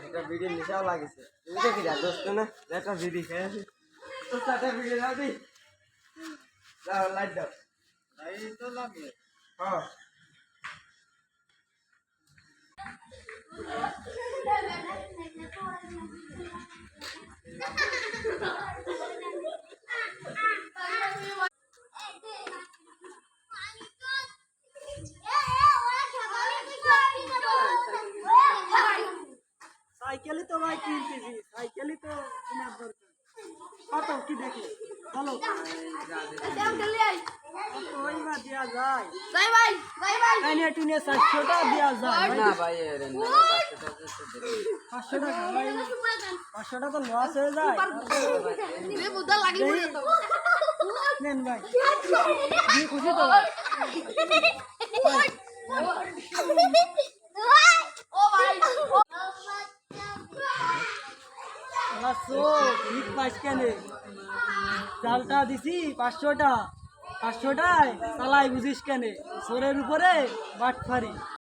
একটা ভিডিও নেশাও লাগেছে। তুমি দেখি যা দোস্ত না একটা ভিডিও খেয়েছি তো একটা ভিডিও দাও দি দাও লাইট দাও লাইট তো লাগে হ্যাঁ সাইকেলই তো ভাই কিনতেছি, সাইকেলই তো কেনার দরকার। কত কি দেখি বলো, ওইবা দেওয়া যায় কাইনে টুনে 400টা দেওয়া যায় না ভাই 500 টাকা ভাই, 500 টাকা তো লস হয়ে যায়। নেন ভাই, আপনি খুশি তো? ঠিক পাইস কেন? চালটা দিছি 500টা, 500টায় চালাই বুঝিস কেন? সোরের উপরে বাটফারি।